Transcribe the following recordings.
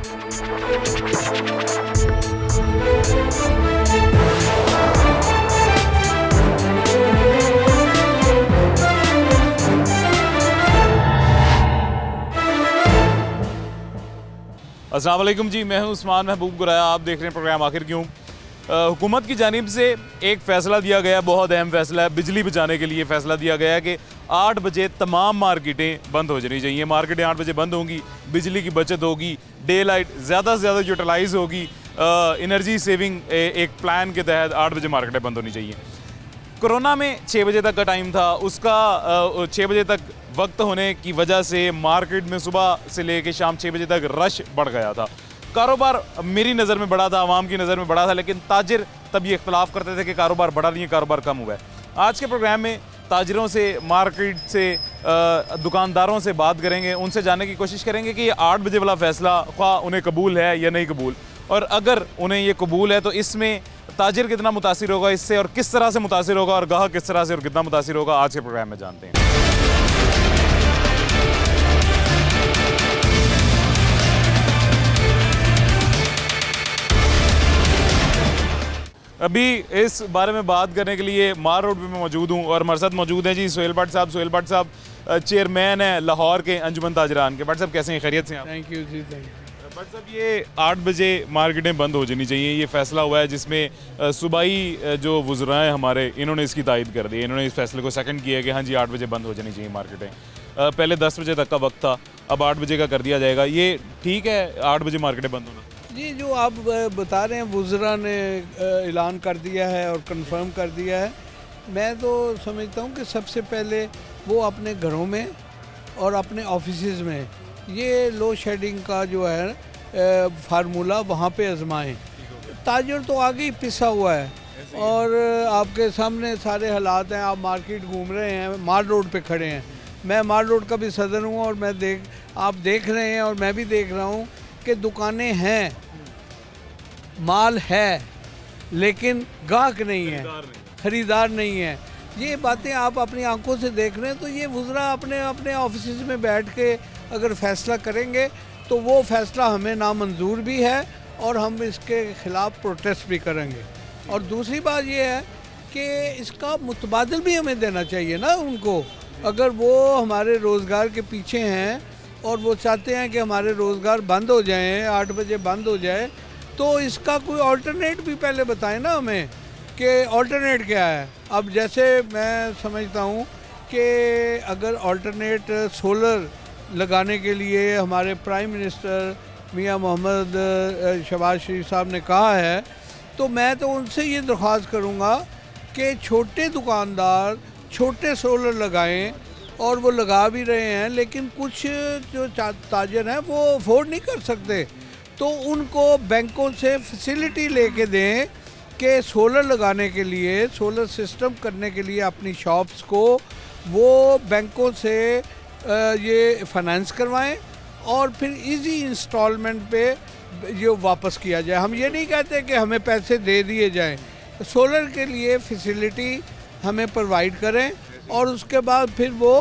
अस्सलाम वालेकुम जी, मैं हूं उस्मान महबूब गुराया। आप देख रहे हैं प्रोग्राम आखिर क्यों। हुकूमत की जानिब से एक फ़ैसला दिया गया, बहुत अहम फ़ैसला है। बिजली बचाने के लिए फ़ैसला दिया गया है कि 8 बजे तमाम मार्केटें बंद हो जानी चाहिए। मार्केटें 8 बजे बंद होंगी, बिजली की बचत होगी, डे लाइट ज़्यादा से ज़्यादा यूटिलाइज़ होगी। एनर्जी सेविंग एक प्लान के तहत 8 बजे मार्केटें बंद होनी चाहिए। कोरोना में 6 बजे तक का टाइम था, उसका 6 बजे तक वक्त होने की वजह से मार्केट में सुबह से लेकर शाम 6 बजे तक रश बढ़ गया था। कारोबार मेरी नज़र में बड़ा था, आवाम की नज़र में बड़ा था, लेकिन ताजिर तब ये इख्तलाफ करते थे कि कारोबार बढ़ा नहीं है, कारोबार कम हुआ है। आज के प्रोग्राम में ताजिरों से, मार्केट से, दुकानदारों से बात करेंगे, उनसे जानने की कोशिश करेंगे कि ये 8 बजे वाला फ़ैसला ख्वाह उन्हें कबूल है या नहीं कबूल, और अगर उन्हें ये कबूल है तो इसमें ताजिर कितना मुतासिर होगा इससे, और किस तरह से मुतासिर होगा, और गाहक किस तरह से और कितना मुतासिर होगा, आज के प्रोग्राम में जानते हैं। अभी इस बारे में बात करने के लिए मार रोड पे मैं मौजूद हूँ और हमारे साथ मौजूद हैं जी सुहेल भट्ट साहब। सुहेल भट्ट साहब चेयरमैन है लाहौर के अंजुमन ताजरान के। भट्ट साहब कैसे हैं, खैरियत से हैं? थैंक यू जी, थैंक यू। भट्ट साहब, ये 8 बजे मार्केटें बंद हो जानी चाहिए, ये फैसला हुआ है जिसमें सूबाई जो वज़राए हमारे, इन्होंने इसकी तायद कर दी। इन्होंने इस फैसले को सेकंड किया कि हाँ जी 8 बजे बंद हो जानी चाहिए मार्केटें। पहले 10 बजे तक का वक्त था, अब 8 बजे का कर दिया जाएगा। ये ठीक है 8 बजे मार्केटें बंद होना? जी, जो आप बता रहे हैं वज़रा ने ऐलान कर दिया है और कंफर्म कर दिया है। मैं तो समझता हूँ कि सबसे पहले वो अपने घरों में और अपने ऑफिसेज़ में ये लो शेडिंग का जो है फार्मूला वहाँ पे आजमाएं। ताजर तो आगे ही पिसा हुआ है और आपके सामने सारे हालात हैं। आप मार्केट घूम रहे हैं, मार रोड पे खड़े हैं। मैं मार रोड का भी सदर हूँ और आप देख रहे हैं और मैं भी देख रहा हूँ कि दुकानें हैं, माल है, लेकिन गाहक नहीं है, ख़रीदार नहीं है। ये बातें आप अपनी आंखों से देख रहे हैं। तो ये वज़रा अपने अपने ऑफिस में बैठ के अगर फ़ैसला करेंगे तो वो फ़ैसला हमें नामंजूर भी है और हम इसके ख़िलाफ़ प्रोटेस्ट भी करेंगे। और दूसरी बात ये है कि इसका मुतबादिल भी हमें देना चाहिए ना उनको। अगर वो हमारे रोज़गार के पीछे हैं और वो चाहते हैं कि हमारे रोज़गार बंद हो जाएं, 8 बजे बंद हो जाए, तो इसका कोई ऑल्टरनेट भी पहले बताएं ना हमें कि ऑल्टरनेट क्या है। अब जैसे मैं समझता हूँ कि अगर ऑल्टरनेट सोलर लगाने के लिए हमारे प्राइम मिनिस्टर मियां मोहम्मद शहबाज शरीफ साहब ने कहा है, तो मैं तो उनसे ये दरख्वास्त करूँगा कि छोटे दुकानदार छोटे सोलर लगाएं, और वो लगा भी रहे हैं, लेकिन कुछ जो ताजर हैं वो अफोर्ड नहीं कर सकते, तो उनको बैंकों से फैसिलिटी लेके दें कि सोलर लगाने के लिए, सोलर सिस्टम करने के लिए अपनी शॉप्स को वो बैंकों से ये फाइनेंस करवाएं और फिर इजी इंस्टॉलमेंट पे ये वापस किया जाए। हम ये नहीं कहते कि हमें पैसे दे दिए जाएं, सोलर के लिए फैसिलिटी हमें प्रोवाइड करें और उसके बाद फिर वो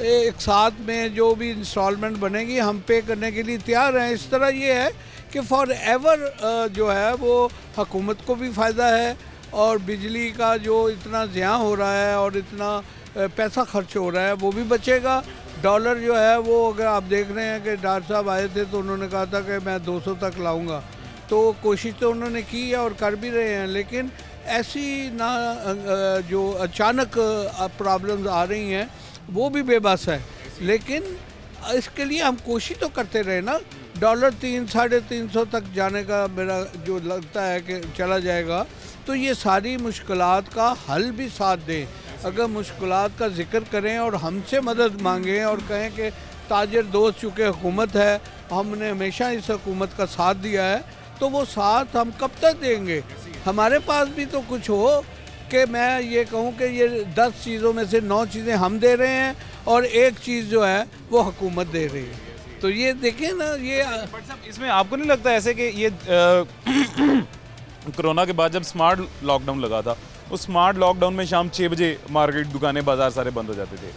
एक साथ में जो भी इंस्टॉलमेंट बनेगी हम पे करने के लिए तैयार हैं। इस तरह ये है कि फॉर एवर जो है वो हुकूमत को भी फ़ायदा है और बिजली का जो इतना ज़िया हो रहा है और इतना पैसा खर्च हो रहा है वो भी बचेगा। डॉलर जो है वो, अगर आप देख रहे हैं कि डॉक्टर साहब आए थे तो उन्होंने कहा था कि मैं 200 तक लाऊंगा, तो कोशिश तो उन्होंने की है और कर भी रहे हैं, लेकिन ऐसी ना जो अचानक प्रॉब्लम्स आ रही हैं वो भी बेबस है। लेकिन इसके लिए हम कोशिश तो करते रहे ना। डॉलर 300-350 तक जाने का मेरा जो लगता है कि चला जाएगा, तो ये सारी मुश्किलात का हल भी साथ दें। अगर मुश्किलात का जिक्र करें और हमसे मदद मांगें और कहें कि ताजर दोस्त चूँकि हुकूमत है, हमने हमेशा इस हुकूमत का साथ दिया है, तो वो साथ हम कब तक देंगे। हमारे पास भी तो कुछ हो कि मैं ये कहूँ कि ये 10 चीज़ों में से 9 चीज़ें हम दे रहे हैं और एक चीज़ जो है वो हुकूमत दे रही है। तो ये देखें ना, ये इसमें आपको नहीं लगता ऐसे कि ये कोरोना के बाद जब स्मार्ट लॉकडाउन लगा था, उस स्मार्ट लॉकडाउन में शाम 6 बजे मार्केट, दुकानें, बाजार सारे बंद हो जाते थे,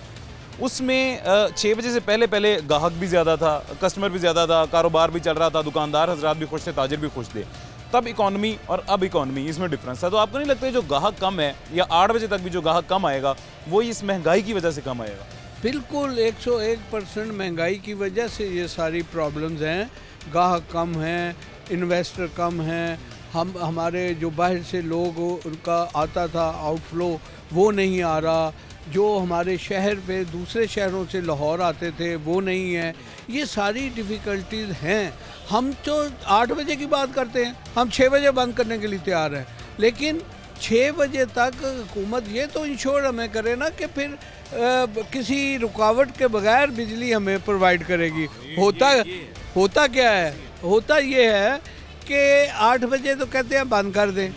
उसमें 6 बजे से पहले पहले गाहक भी ज़्यादा था, कस्टमर भी ज़्यादा था, कारोबार भी चल रहा था, दुकानदार हजरात भी खुश थे, ताजिर भी खुश थे। तब इकॉनमी और अब इकॉनमी, इसमें डिफरेंस था। तो आपको नहीं लगता है जो गाहक कम है या 8 बजे तक भी जो गाहक कम आएगा वो इस महंगाई की वजह से कम आएगा? बिल्कुल 101% महंगाई की वजह से ये सारी प्रॉब्लम्स हैं। गाहक कम हैं, इन्वेस्टर कम हैं, हमारे जो बाहर से लोग उनका आता था आउटफ्लो वो नहीं आ रहा, जो हमारे शहर पे दूसरे शहरों से लाहौर आते थे वो नहीं है। ये सारी डिफ़िकल्टीज़ हैं। हम तो 8 बजे की बात करते हैं, हम 6 बजे बंद करने के लिए तैयार हैं, लेकिन 6 बजे तक हुकूमत ये तो इंश्योर हमें करे ना कि फिर किसी रुकावट के बगैर बिजली हमें प्रोवाइड करेगी। होता क्या है, होता ये है कि 8 बजे तो कहते हैं बंद कर दें,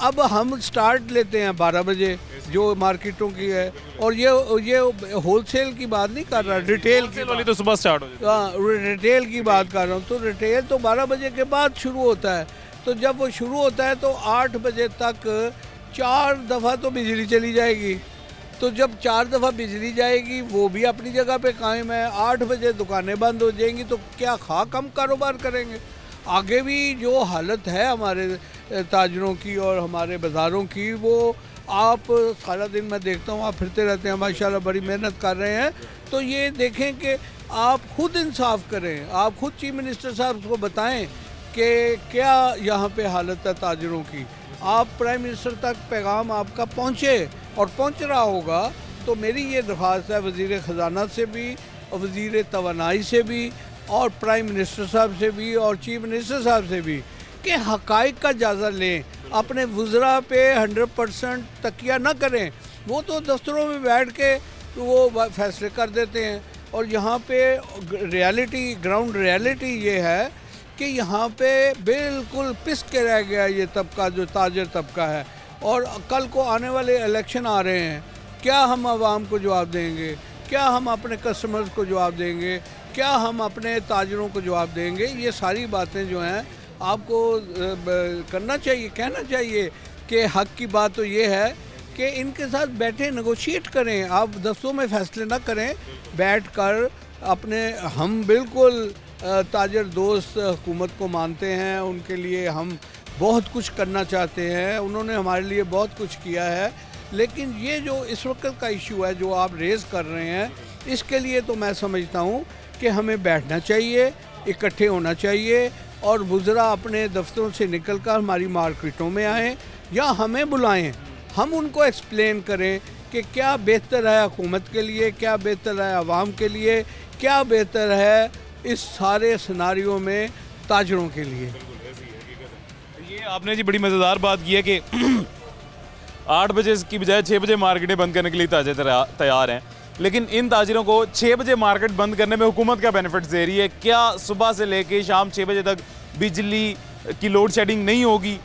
अब हम स्टार्ट लेते हैं 12 बजे जो मार्केटों की है। और ये होलसेल की बात नहीं कर रहा, रिटेल की वाली तो सुबह स्टार्ट हो जाती है। हाँ, रिटेल की बात कर रहा हूँ। तो रिटेल तो 12 बजे के बाद शुरू होता है। तो जब वो शुरू होता है तो 8 बजे तक 4 दफ़ा तो बिजली चली जाएगी। तो जब 4 दफ़ा बिजली जाएगी वो भी अपनी जगह पे कायम है, 8 बजे दुकानें बंद हो जाएंगी, तो क्या हम कारोबार करेंगे? आगे भी जो हालत है हमारे ताजरों की और हमारे बाज़ारों की, वो आप सारा दिन मैं देखता हूँ आप फिरते रहते हैं, माशाल्लाह बड़ी मेहनत कर रहे हैं। तो ये देखें कि आप खुद इंसाफ करें, आप खुद चीफ मिनिस्टर साहब को बताएं कि क्या यहाँ पे हालत है ताजरों की। आप प्राइम मिनिस्टर तक पैगाम आपका पहुँचे और पहुँच रहा होगा। तो मेरी ये दरख्वास्त है वज़ीर ख़जाना से भी, वज़ीर तवानाई से भी, और प्राइम मिनिस्टर साहब से भी, और चीफ मिनिस्टर साहब से भी, कि हक़ाइक़ का जायज़ा लें, अपने वुज़रा पे 100% तकिया ना करें। वो तो दफ्तरों में बैठ के वो फैसले कर देते हैं, और यहाँ पे रियलिटी, ग्राउंड रियलिटी ये है कि यहाँ पे बिल्कुल पिस के रह गया ये तबका, जो ताजर तबका है। और कल को आने वाले इलेक्शन आ रहे हैं, क्या हम आवाम को जवाब देंगे? क्या हम अपने कस्टमर्स को जवाब देंगे? क्या हम अपने ताजरों को जवाब देंगे? ये सारी बातें जो हैं आपको करना चाहिए, कहना चाहिए कि हक़ की बात तो ये है कि इनके साथ बैठे नेगोशिएट करें। आप दफ्तरों में फ़ैसले ना करें, बैठ कर अपने, हम बिल्कुल ताजर दोस्त हुकूमत को मानते हैं, उनके लिए हम बहुत कुछ करना चाहते हैं, उन्होंने हमारे लिए बहुत कुछ किया है। लेकिन ये जो इस वक्त का इशू है जो आप रेज़ कर रहे हैं, इसके लिए तो मैं समझता हूँ कि हमें बैठना चाहिए, इकट्ठे होना चाहिए, और वुज़रा अपने दफ्तरों से निकलकर हमारी मार्केटों में आएँ या हमें बुलाएं, हम उनको एक्सप्लेन करें कि क्या बेहतर है हुकूमत के लिए, क्या बेहतर है आवाम के लिए, क्या बेहतर है इस सारे सिनारियों में ताजरों के लिए। ये आपने जी बड़ी मज़ेदार बात की है कि 8 बजे की बजाय 6 बजे मार्केटें बंद करने के लिए ताजिर तैयार हैं, लेकिन इन ताजिरों को 6 बजे मार्केट बंद करने में हुकूमत क्या बेनिफिट दे रही है? क्या सुबह से लेके शाम 6 बजे तक बिजली की लोड शेडिंग नहीं होगी,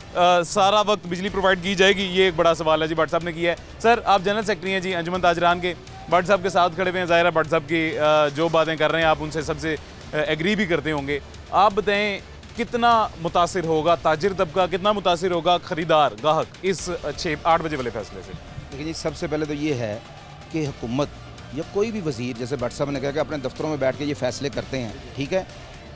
सारा वक्त बिजली प्रोवाइड की जाएगी? ये एक बड़ा सवाल है जी, भट्ट साहब ने किया है। सर, आप जनरल सेक्रेटरी हैं जी अंजुमन ताजरान के, भट्ट साहब के साथ खड़े हुए हैं, ज़ाहिर है भट्ट साहब की जो बातें कर रहे हैं आप उनसे सबसे एग्री भी करते होंगे। आप बताएं कितना मुतासिर होगा ताजिर तबका, कितना मुतासिर होगा ख़रीदार, गाहक इस 6-8 बजे वाले फैसले से? देखिए जी, सबसे पहले तो ये है कि हुकूमत या कोई भी वज़ीर, जैसे भट्ट साहब ने कहा कि अपने दफ्तरों में बैठ के ये फ़ैसले करते हैं, ठीक है,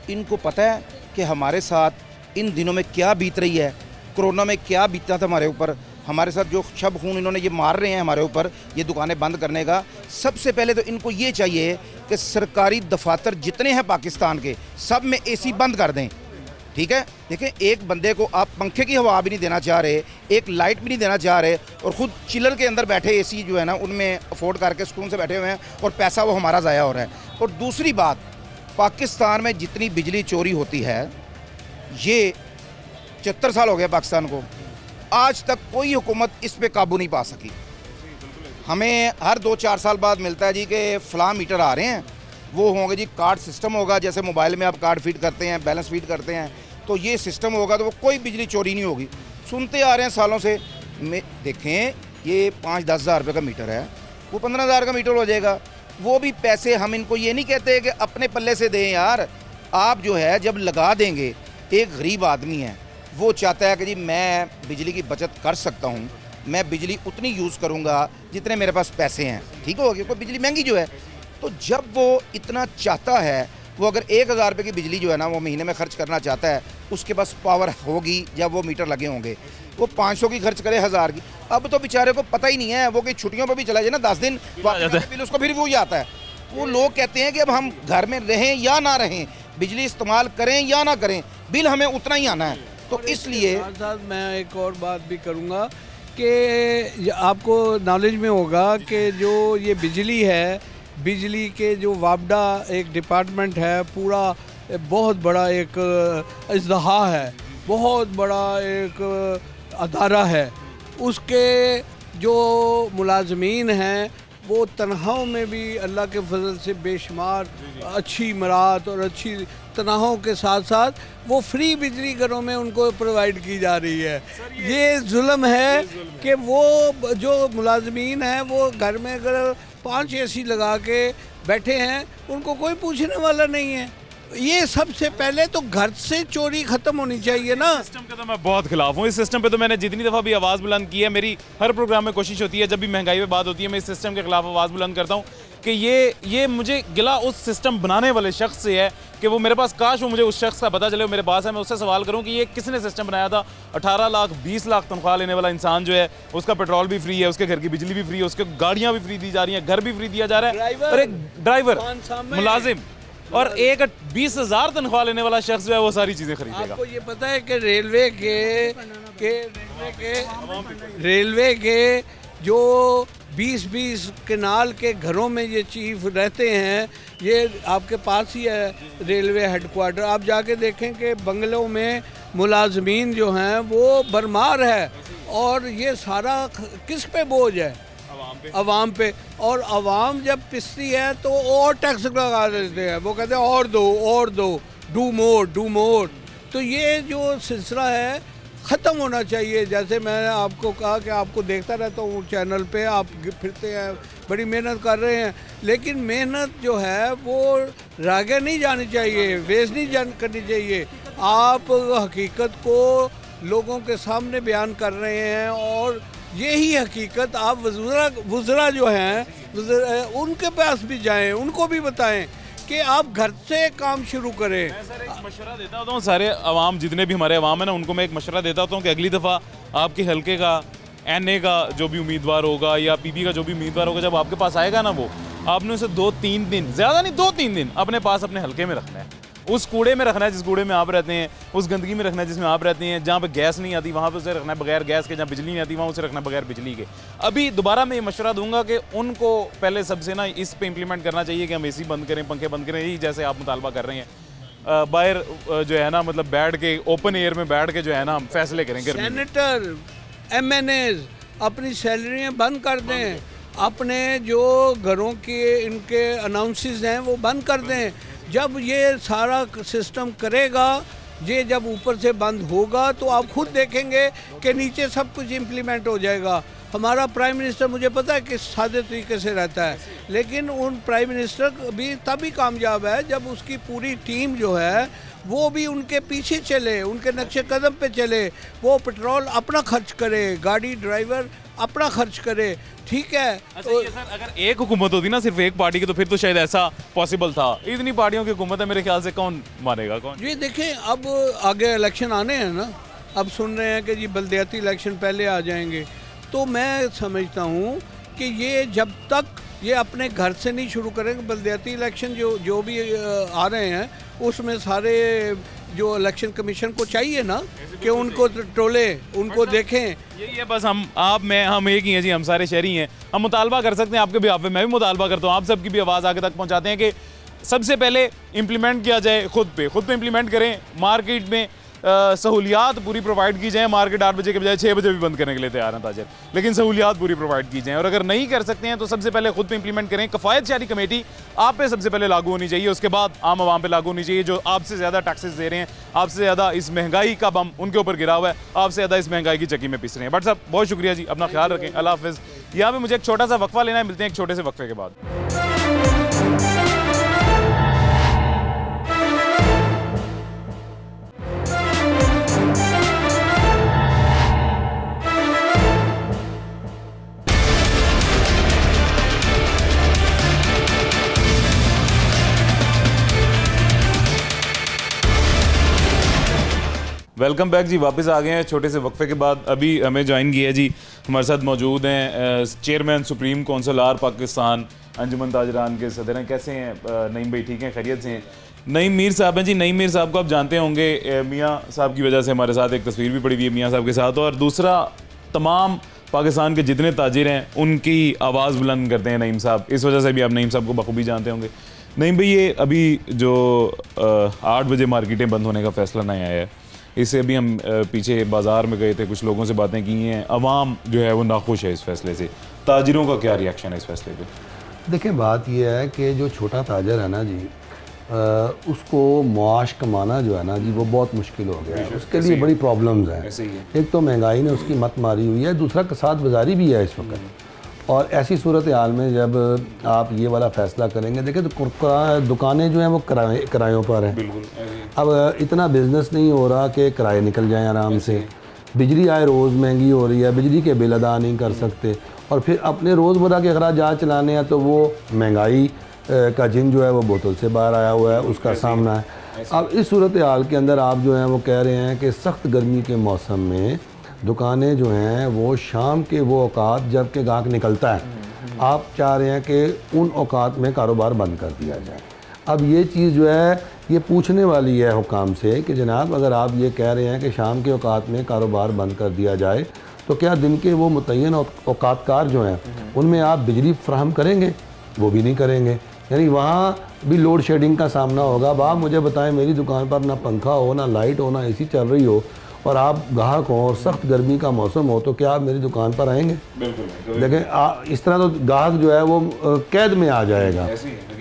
इनको पता है कि हमारे साथ इन दिनों में क्या बीत रही है, कोरोना में क्या बीता था हमारे ऊपर, हमारे साथ जो शब खून इन्होंने ये मार रहे हैं हमारे ऊपर, ये दुकानें बंद करने का। सबसे पहले तो इनको ये चाहिए कि सरकारी दफातर जितने हैं पाकिस्तान के, सब में AC बंद कर दें, ठीक है। देखें, एक बंदे को आप पंखे की हवा भी नहीं देना चाह रहे, एक लाइट भी नहीं देना चाह रहे, और ख़ुद चिलर के अंदर बैठे AC जो है ना उनमें अफोर्ड करके सुकून से बैठे हुए हैं, और पैसा वो हमारा ज़ाया हो रहा है। और दूसरी बात, पाकिस्तान में जितनी बिजली चोरी होती है, ये 74 साल हो गए पाकिस्तान को, आज तक कोई हुकूमत इस पे काबू नहीं पा सकी। हमें हर 2-4 साल बाद मिलता है जी कि फ़लाँ मीटर आ रहे हैं, वो होंगे जी, कार्ड सिस्टम होगा, जैसे मोबाइल में आप कार्ड फीड करते हैं, बैलेंस फीड करते हैं, तो ये सिस्टम होगा तो वो कोई बिजली चोरी नहीं होगी। सुनते आ रहे हैं सालों से। देखें, ये 5-10 हज़ार रुपये का मीटर है, वो 15 हज़ार का मीटर हो जाएगा। वो भी पैसे हम इनको ये नहीं कहते कि अपने पल्ले से दें यार, आप जो है जब लगा देंगे, एक गरीब आदमी है वो चाहता है कि जी मैं बिजली की बचत कर सकता हूँ, मैं बिजली उतनी यूज़ करूँगा जितने मेरे पास पैसे हैं, ठीक हो गया, कोई बिजली महंगी जो है। तो जब वो इतना चाहता है, वो अगर 1000 रुपये की बिजली जो है ना वो महीने में खर्च करना चाहता है, उसके पास पावर होगी जब वो मीटर लगे होंगे, वो 500 की खर्च करे 1000 की। अब तो बेचारे को पता ही नहीं है, वो कहीं छुट्टियों पर भी चला जाए ना 10 दिन बिल उसको फिर वही आता है। वो लोग कहते हैं कि अब हम घर में रहें या ना रहें, बिजली इस्तेमाल करें या ना करें, बिल हमें उतना ही आना है। तो इसलिए साथ मैं एक और बात भी करूँगा कि आपको नॉलेज में होगा कि जो ये बिजली है, बिजली के जो वापडा एक डिपार्टमेंट है, पूरा बहुत बड़ा एक इज़्दहा है, बहुत बड़ा एक अदारा है। उसके जो मुलाजमीन हैं वो तनख्वाहों में भी अल्लाह के फजल से बेशुमार अच्छी मरात और अच्छी तनख्वाहों के साथ साथ वो फ्री बिजली घरों में उनको प्रोवाइड की जा रही है। ये जुल्म है कि वो जो मुलाजमीन हैं वो घर में अगर 5 AC लगा के बैठे हैं, उनको कोई पूछने वाला नहीं है। ये सबसे पहले तो घर से चोरी खत्म होनी चाहिए ना। सिस्टम के तो मैं बहुत खिलाफ हूँ। इस सिस्टम पे तो मैंने जितनी दफ़ा भी आवाज़ बुलंद की है, मेरी हर प्रोग्राम में कोशिश होती है, जब भी महंगाई पे बात होती है मैं इस सिस्टम के खिलाफ आवाज़ बुलंद करता हूँ कि ये मुझे गिला उस सिस्टम बनाने वाले शख्स से है कि वो मेरे पास, काश वो मुझे उस शख्स का पता चले, वो मेरे पास है, मैं उससे सवाल करूँ कि ये किसने सिस्टम बनाया था। 18 लाख 20 लाख तनख्वाह लेने वाला इंसान जो है, उसका पेट्रोल भी फ्री है, उसके घर की बिजली भी फ्री है, उसके गाड़ियाँ भी फ्री दी जा रही हैं, घर भी फ्री दिया जा रहा है, और एक ड्राइवर मुलाजिम और एक 20,000 तनख्वाह लेने वाला शख्स जो है वो सारी चीज़ें खरीदेगा। आपको ये पता है कि रेलवे के जो 20-20 कनाल के घरों में ये चीफ रहते हैं, ये आपके पास ही है रेलवे हेडक्वार्टर। आप जाके देखें कि बंगलों में मुलाजमीन जो हैं वो भरमार है, और ये सारा किस पे बोझ है? अवाम पे। और अवाम जब पिसती है तो और टैक्स लगा देते हैं, वो कहते हैं और दो, डू मोर। तो ये जो सिलसिला है ख़त्म होना चाहिए। जैसे मैंने आपको कहा कि आपको देखता रहता हूँ चैनल पे, आप फिरते हैं, बड़ी मेहनत कर रहे हैं, लेकिन मेहनत जो है वो रागे नहीं जानी चाहिए, वेस्ट नहीं करनी चाहिए। आप हकीकत को लोगों के सामने बयान कर रहे हैं, और यही हकीकत आप वज़रा जो हैं उनके पास भी जाएं, उनको भी बताएं कि आप घर से काम शुरू करें। मैं सर एक मशवरा देता होता हूँ सारे अवाम, जितने भी हमारे अवाम है ना, उनको मैं एक मशवरा देता होता हूँ कि अगली दफ़ा आपके हल्के का NA का जो भी उम्मीदवार होगा या PP का जो भी उम्मीदवार होगा, जब आपके पास आएगा ना, वो आपने उसे 2-3 दिन, ज़्यादा नहीं 2-3 दिन अपने पास अपने हल्के में रखना है, उस कूड़े में रखना है जिस कूड़े में आप रहते हैं, उस गंदगी में रखना है जिसमें आप रहते हैं, जहाँ पे गैस नहीं आती वहाँ पे उसे रखना है बगैर गैस के, जहाँ बिजली नहीं आती वहाँ उसे रखना है बगैर बिजली के। अभी दोबारा मैं ये मशवरा दूंगा कि उनको पहले सबसे ना इस पे इम्प्लीमेंट करना चाहिए कि हम AC बंद करें, पंखे बंद करें, यही जैसे आप मुतालबा कर रहे हैं। बाहर जो है ना, मतलब बैठ के ओपन एयर में बैठ के जो है ना हम फैसले करें। सेनेटर MNAs अपनी सैलरियाँ बंद कर दें, अपने जो घरों के इनके अनाउंसेस हैं वो बंद कर दें। जब ये सारा सिस्टम करेगा, ये जब ऊपर से बंद होगा तो आप खुद देखेंगे कि नीचे सब कुछ इम्प्लीमेंट हो जाएगा। हमारा प्राइम मिनिस्टर, मुझे पता है किस सादे तरीके से रहता है, लेकिन उन प्राइम मिनिस्टर भी तभी कामयाब है जब उसकी पूरी टीम जो है वो भी उनके पीछे चले, उनके नक्शे कदम पे चले। वो पेट्रोल अपना खर्च करे, गाड़ी ड्राइवर अपना खर्च करे, ठीक है। अच्छा ये सर, अगर एक हुकूमत होती ना सिर्फ एक पार्टी की, तो फिर तो शायद ऐसा पॉसिबल था। इतनी पार्टियों की हुकूमत है, मेरे ख्याल से कौन मानेगा कौन? ये देखें, अब आगे इलेक्शन आने हैं ना, अब सुन रहे हैं कि जी बल्दियाती इलेक्शन पहले आ जाएंगे, तो मैं समझता हूँ कि ये जब तक ये अपने घर से नहीं शुरू करेंगे, बल्दियाती इलेक्शन जो भी आ रहे हैं उसमें सारे जो इलेक्शन कमीशन को चाहिए ना कि उनको टोले, उनको देखें। यही है बस, हम एक ही हैं जी, हम सारे शहरी हैं, हम मुतालबा कर सकते हैं आपके भी, आप मैं भी मुतालबा करता हूँ, आप सबकी भी आवाज़ आगे तक पहुँचाते हैं कि सबसे पहले इम्प्लीमेंट किया जाए खुद पे इम्प्लीमेंट करें। मार्केट में सहूलियात पूरी प्रोवाइड की जाए। मार्केट 8 बजे के बजाय 6 बजे भी बंद करने के लिए तैयार हैं ताजर, लेकिन सहूलियात पूरी प्रोवाइड की जाए। और अगर नहीं कर सकते हैं तो सबसे पहले खुद पे इंप्लीमेंट करें। कफ़ायत जारी कमेटी आप पे सबसे पहले लागू होनी चाहिए, उसके बाद आम आवाम पे लागू होनी चाहिए, जो आपसे ज़्यादा टैक्सेस दे रहे हैं, आपसे ज़्यादा इस महंगाई का बम उनके ऊपर गिरा हुआ है, आपसे ज़्यादा इस महंगाई की चक्की में पिस रहे हैं। बट साहब बहुत शुक्रिया जी, अपना ख्याल रखें, अल्लाह हाफ़िज़। यहाँ पे मुझे एक छोटा सा वक्फा लेना है, मिलते हैं एक छोटे से वक्फे के बाद। वेलकम बैक जी, वापस आ गए हैं छोटे से वक्फे के बाद। अभी हमें ज्वाइन किया जी, हमारे साथ मौजूद हैं चेयरमैन सुप्रीम कौंसिल आर पाकिस्तान अंजुमन ताजरान के सदर हैं। कैसे हैं नईम भाई? ठीक हैं, खैरियत से हैं? नईम मीर साहब हैं जी। नईम मीर साहब को आप जानते होंगे, मियाँ साहब की वजह से हमारे साथ एक तस्वीर भी पड़ी हुई है मियाँ साहब के साथ, और दूसरा तमाम पाकिस्तान के जितने ताजिर हैं उनकी आवाज़ बुलंद करते हैं नईम साहब। इस वजह से भी आप नईम साहब को बखूबी जानते होंगे। नईम भाई, ये अभी जो 8 बजे मार्केटें बंद होने का फ़ैसला नहीं आया है, इससे अभी हम पीछे बाज़ार में गए थे, कुछ लोगों से बातें की हैं, अवाम जो है वो नाखुश है इस फैसले से। ताजिरों का क्या रिएक्शन है इस फैसले पे? देखें, बात यह है कि जो छोटा ताजर है ना जी, उसको मुआश कमाना जो है ना जी वो बहुत मुश्किल हो गया है। उसके लिए बड़ी प्रॉब्लम्स हैं। एक तो महंगाई ने उसकी मत मारी हुई है, दूसरा कसाद बाजारी भी है इस वक्त। और ऐसी सूरत हाल में जब आप ये वाला फ़ैसला करेंगे, देखें तो दुकानें जो हैं वो किरायों पर हैं। अब इतना बिज़नेस नहीं हो रहा कि किराए निकल जाएँ आराम से। बिजली आए रोज़ महंगी हो रही है, बिजली के बिल अदा नहीं कर सकते, और फिर अपने रोज़मर्रा के अखराजात चलाने हैं तो वो महंगाई का जिन जो है वो बोतल से बाहर आया हुआ है, उसका सामना है। अब इस सूरत हाल के अंदर आप जो हैं वो कह रहे हैं कि सख्त गर्मी के मौसम में दुकानें जो हैं वो शाम के वो औकात जब के गाहक निकलता है, आप चाह रहे हैं कि उन औकात में कारोबार बंद कर दिया जाए। अब ये चीज़ जो है ये पूछने वाली है हुकाम से कि जनाब, अगर आप ये कह रहे हैं कि शाम के औकात में कारोबार बंद कर दिया जाए, तो क्या दिन के वो मुतय्यन औकातकार जो हैं उनमें आप बिजली फ्राहम करेंगे? वो भी नहीं करेंगे। यानी वहाँ भी लोड शेडिंग का सामना होगा। अब आप मुझे बताएं, मेरी दुकान पर ना पंखा हो, ना लाइट हो, ना एसी चल रही हो, और आप ग्राहक हो और सख्त गर्मी का मौसम हो, तो क्या आप मेरी दुकान पर आएंगे? बिल्कुल। देखें, इस तरह तो ग्राहक जो है वो कैद में आ जाएगा।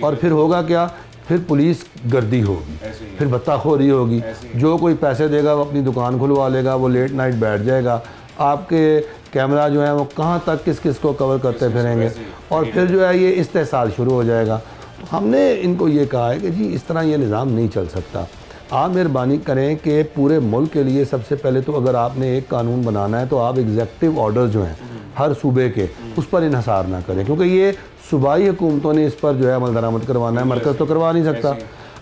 और फिर होगा क्या? फिर पुलिस गर्दी होगी, फिर बत्ताखोरी होगी। जो कोई पैसे देगा वो अपनी दुकान खुलवा लेगा, वो लेट नाइट बैठ जाएगा। आपके कैमरा जो है वो कहाँ तक किस किस को कवर करते फिरेंगे, और फिर जो है ये इस्तेसाल शुरू हो जाएगा। तो हमने इनको ये कहा है कि जी इस तरह ये निज़ाम नहीं चल सकता। आप मेहरबानी करें कि पूरे मुल्क के लिए सबसे पहले तो अगर आपने एक कानून बनाना है तो आप एग्जेक्टिव ऑर्डर जो हैं हर सूबे के, उस पर इन्हसार ना करें, क्योंकि ये सूबाई हुकूमतों ने इस पर जो है अमल दरामद करवाना है, मरकज़ तो करवा नहीं सकता।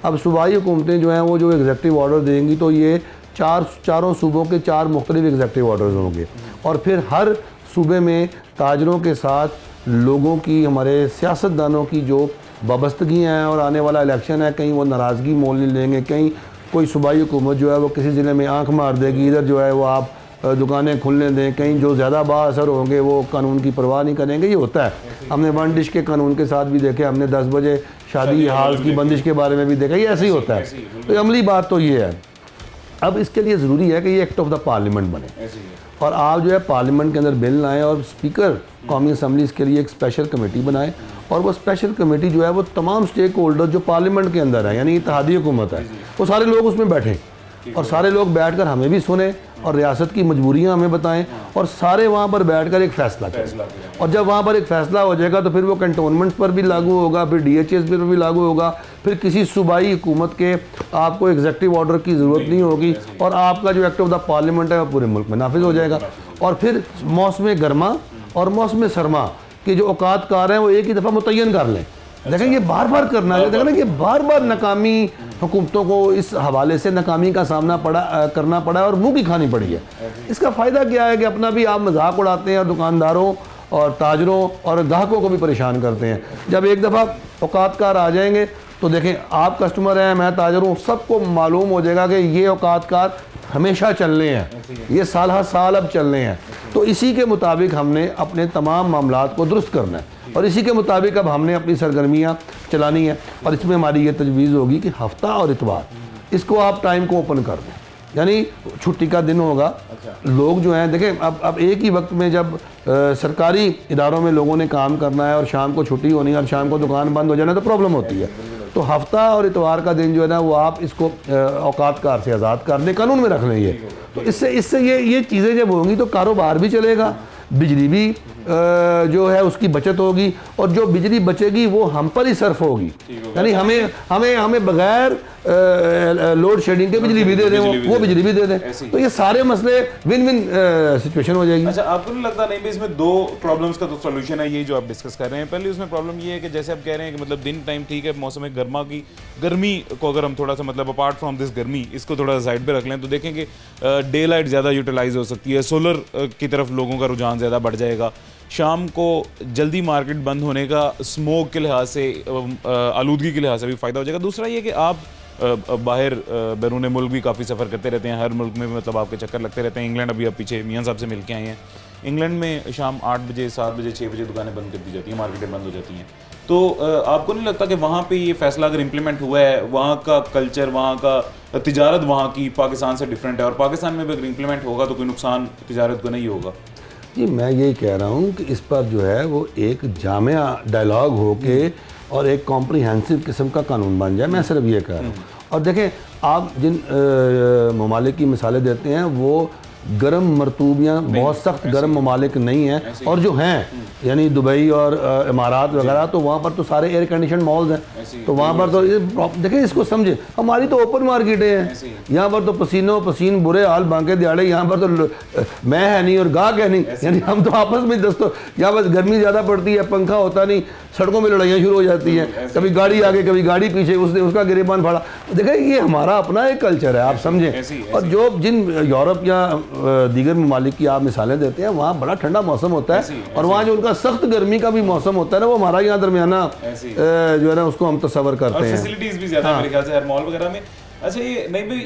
अब सूबाई हुकूमतें जो हैं वो जो एग्जेक्टिव ऑर्डर देंगी तो ये चारों सूबों के 4 मुख्तलिफ एग्जेक्टिव ऑर्डर्स होंगे, और फिर हर सूबे में ताजरों के साथ लोगों की, हमारे सियासतदानों की जो वाबस्तगियाँ हैं, और आने वाला इलेक्शन है, कहीं वो नाराज़गी मोल नहीं लेंगे, कहीं कोई सूबाई हुकूमत जो है वो किसी ज़िले में आंख मार देगी, इधर जो है वो आप दुकानें खुलने दें, कहीं जो ज़्यादा बाअसर होंगे वो कानून की परवाह नहीं करेंगे। ये होता है, हमने 1 डिश के कानून के साथ भी देखे, हमने 10 बजे शादी हाल की बंदिश के बारे में भी देखा, ये ऐसे ही होता है। तो अमली बात तो ये है। अब इसके लिए ज़रूरी है कि ये एक्ट ऑफ द पार्लियामेंट बने, और आप जो है पार्लियामेंट के अंदर बिल लाएँ, और स्पीकर कौमी असम्बली इसके लिए एक स्पेशल कमेटी बनाए, और वो स्पेशल कमेटी जो है वो तमाम स्टेक होल्डर जो पार्लियामेंट के अंदर है, यानी इत्तेहादी हुकूमत है, वो सारे लोग उसमें बैठें, और सारे लोग बैठकर हमें भी सुने और रियासत की मजबूरियां हमें बताएं, और सारे वहाँ पर बैठकर एक फ़ैसला करें। और जब वहाँ पर एक फ़ैसला हो जाएगा तो फिर वो कंटोनमेंट पर भी लागू होगा, फिर DHS पर भी लागू होगा, फिर किसी सूबाई हुकूमत के आपको एग्जेक्टिव ऑर्डर की ज़रूरत नहीं होगी, और आपका जो एक्ट ऑफ द पार्लियामेंट है वो पूरे मुल्क में नाफिज हो जाएगा। और फिर मौसम गर्मा और मौसम सरमा के जो औकातकार हैं वो एक ही दफ़ा मुतय्यन कर लें। देखें, ये बार बार करना है, देखें ना, ये बार बार नाकामी हुकूमतों को इस हवाले से नाकामी का सामना करना पड़ा है और मुँह की खानी पड़ी है। इसका फ़ायदा क्या है कि अपना भी आप मजाक उड़ाते हैं और दुकानदारों और ताजरों और ग्राहकों को भी परेशान करते हैं। जब एक दफ़ा औकातकार आ जाएंगे तो देखें, आप कस्टमर हैं, मैं ताजर हूँ, सबको मालूम हो जाएगा कि ये औकातकार हमेशा चलने हैं, ये साल हर साल अब चलने हैं। तो इसी के मुताबिक हमने अपने तमाम मामलात को दुरुस्त करना है, और इसी के मुताबिक अब हमने अपनी सरगर्मियाँ चलानी है। और इसमें हमारी ये तजवीज़ होगी कि हफ्ता और इतवार इसको आप टाइम को ओपन कर दें, यानी छुट्टी का दिन होगा। लोग जो हैं, देखें, अब एक ही वक्त में जब सरकारी इदारों में लोगों ने काम करना है और शाम को छुट्टी होनी है और शाम को दुकान बंद हो जाना तो प्रॉब्लम होती है। तो हफ्ता और इतवार का दिन जो है ना वो आप इसको औकातकार से आज़ाद कर दें, कानून में रख लें ये। तो इससे ये चीज़ें जब होंगी तो कारोबार भी चलेगा, बिजली भी जो है उसकी बचत होगी, और जो बिजली बचेगी वो हम पर ही सर्फ होगी। यानी हमें बगैर लोड शेडिंग के बिजली भी दे दें, वो बिजली भी दे दें, तो ये सारे मसले विन विन सिचुएशन हो जाएगी। अच्छा, आपको नहीं लगता नहीं भाई इसमें दो प्रॉब्लम्स का तो सोल्यूशन है, ये जो आप डिस्कस कर रहे हैं। पहले उसमें प्रॉब्लम ये है कि जैसे आप कह रहे हैं कि मतलब दिन टाइम ठीक है, मौसम गर्मी को अगर हम थोड़ा सा मतलब अपार्ट फ्रॉम दिस गर्मी इसको थोड़ा सा साइड पे रख लें तो देखेंगे डे लाइट ज़्यादा यूटिलाइज हो सकती है, सोलर की तरफ लोगों का रुझान ज़्यादा बढ़ जाएगा, शाम को जल्दी मार्केट बंद होने का स्मोक के लिहाज से, आलूदगी के लिहाज से भी फ़ायदा हो जाएगा। दूसरा ये कि आप बाहर बैरून मुल्क भी काफ़ी सफ़र करते रहते हैं, हर मुल्क में मतलब आपके चक्कर लगते रहते हैं। इंग्लैंड अभी आप पीछे मियाँ साहब से मिल के आए हैं, इंग्लैंड में शाम 8 बजे 7 बजे 6 बजे दुकानें बंद कर दी जाती हैं, मार्केटें बंद हो जाती हैं। तो आपको नहीं लगता कि वहाँ पे ये फैसला अगर इम्प्लीमेंट हुआ है, वहाँ का कल्चर, वहाँ का तिजारत वहाँ की पाकिस्तान से डिफरेंट है, और पाकिस्तान में भी अगर इम्प्लीमेंट होगा तो कोई नुकसान तिजारत को नहीं होगा? जी मैं यही कह रहा हूँ कि इस पर जो है वो एक जामिया डायलॉग हो के और एक कॉम्प्रिहेंसिव किस्म का कानून बन जाए, मैं सिर्फ ये कह रहा हूँ। और देखें, आप जिन ममालिक की मिसालें देते हैं वो गर्म मरतूबियाँ बहुत सख्त गर्म ममालिक नहीं हैं, और जो हैं यानी दुबई और इमारात वगैरह, तो वहाँ पर तो सारे एयर कंडीशन मॉल्स हैं, तो वहाँ पर तो देखें, इसको समझे, हमारी तो ओपन मार्केटें हैं, यहाँ पर तो पसीनों पसीन बुरे हाल बांके दिहाड़े, यहाँ पर तो मैं है नहीं और गाहक है नहीं, यानी हम तो आपस में दोस्तों, यहाँ बस गर्मी ज़्यादा पड़ती है, पंखा होता नहीं, सड़कों में लड़ाइयाँ शुरू हो जाती हैं, कभी गाड़ी आगे कभी गाड़ी पीछे, उसने उसका गिरेबान फाड़ा। देखें, ये हमारा अपना एक कल्चर है, आप समझें। और जो जिन यूरोप या दीगर ममालिक की आप मिसालें देते हैं, वहाँ बड़ा ठंडा मौसम होता है, और वहाँ जो उनका सख्त गर्मी का भी मौसम होता है ना, वो हमारा यहाँ दरमियाना जो है ना उसको हम तस्वर करते हैं। फैसिलिटीज भी ज़्यादा मेरे ख्याल से हर मॉल वगैरह में। अच्छा, ये नहीं भाई,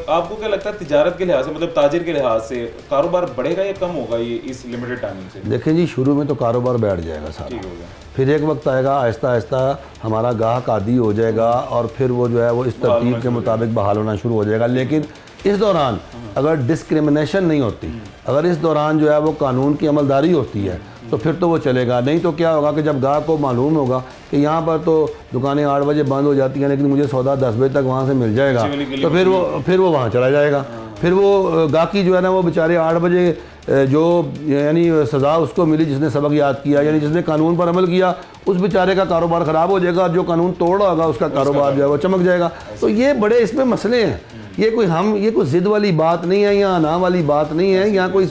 आपको क्या लगता है तिजारत के लिहाज से, मतलब ताजिर के लिहाज से कारोबार बढ़ेगा या कम होगा ये इस लिमिटेड टाइमिंग से? देखें जी, शुरू में तो कारोबार बैठ जाएगा सारा, फिर एक वक्त आएगा आहिस्ता आहिस्ता हमारा गाहक आदी हो जाएगा, और फिर वो जो है वो इस तरतीब के मुताबिक बहाल होना शुरू हो जाएगा। लेकिन इस दौरान अगर डिस्क्रिमिनेशन नहीं होती, अगर इस दौरान जो है वो कानून की अमलदारी होती है, तो फिर तो वो चलेगा। नहीं तो क्या होगा कि जब गाहक को मालूम होगा कि यहाँ पर तो दुकानें 8 बजे बंद हो जाती हैं, लेकिन मुझे सौदा 10 बजे तक वहाँ से मिल जाएगा, तो फिर वो वहाँ चला जाएगा। फिर वो गाहकी जो है ना, वो बेचारे 8 बजे जो यानी सज़ा उसको मिली जिसने सबक याद किया, यानी जिसने कानून पर अमल किया, उस बेचारे का कारोबार ख़राब हो जाएगा, जो कानून तोड़ रहा होगा उसका कारोबार जो है वो चमक जाएगा। तो ये बड़े इसमें मसले हैं, ये कोई ज़िद वाली बात नहीं है, या अना वाली बात नहीं है, यहाँ कोई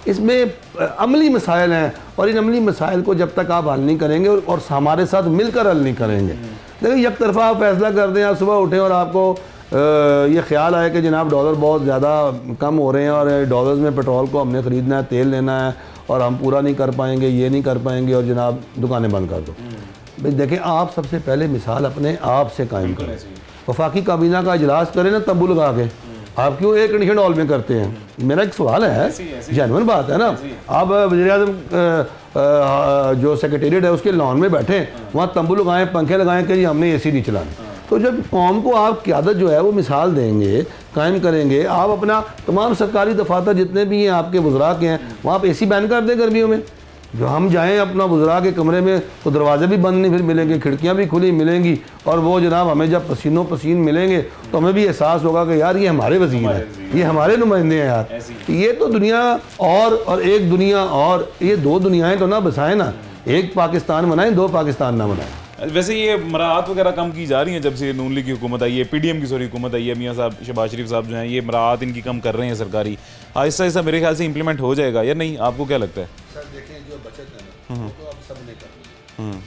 इसमें अमली मसाइल हैं, और इन अमली मसाइल को जब तक आप हल नहीं करेंगे और हमारे साथ मिलकर हल नहीं करेंगे, देखिए एक तरफा आप फैसला कर दें, आप सुबह उठें और आपको ये ख्याल आया कि जनाब डॉलर बहुत ज़्यादा कम हो रहे हैं और डॉलर्स में पेट्रोल को हमने ख़रीदना है, तेल लेना है, और हम पूरा नहीं कर पाएंगे, ये नहीं कर पाएंगे, और जनाब दुकानें बंद कर दो। भाई देखें, आप सबसे पहले मिसाल अपने आप से कायम करें, वफाकी काबीना का इजलास करें ना तब्बू लगा के, आप क्यों एयर कंडीशन हॉल में करते हैं? मेरा एक सवाल है, जेन्युइन बात है ना। आप वज़ीर-ए-आज़म जो सेक्रेटेरिएट है उसके लॉन में बैठे, वहाँ तंबू लगाएं, पंखे लगाएं कि हमने AC नहीं चलाना। तो जब कौम को आप क़यादत जो है वो मिसाल देंगे, कायम करेंगे, आप अपना तमाम सरकारी दफातर जितने भी हैं आपके वज़रा के हैं, वहाँ आप AC बैन कर दें गर्मियों में। जो हम जाएं अपना वज़रा के कमरे में तो दरवाजे भी बंद नहीं फिर मिलेंगे, खिड़कियाँ भी खुली मिलेंगी, और वो जनाब हमें जब पसीनों पसीन मिलेंगे तो हमें भी एहसास होगा कि यार ये हमारे वज़ीर हैं, ये हमारे नुमाइंदे हैं यार। ये तो दुनिया और एक दुनिया, और ये दो दुनियाएँ तो ना बसाएं ना, एक पाकिस्तान बनाएं, दो पाकिस्तान ना बनाएं। वैसे ये मराहत वगैरह कम की जा रही हैं जब से नून लीग की हुकूमत आई है, PDM की हुकूमत आई है, मियाँ साहब शहबाज शरीफ साहब जो हैं, ये मराहत इनकी कम कर रहे हैं सरकारी, आहिस्ता आहिस्ता मेरे ख्याल से इंप्लीमेंट हो जाएगा या नहीं? आपको क्या लगता है? सर देखें, जो बचत है ना तो अब सब ने करनी है,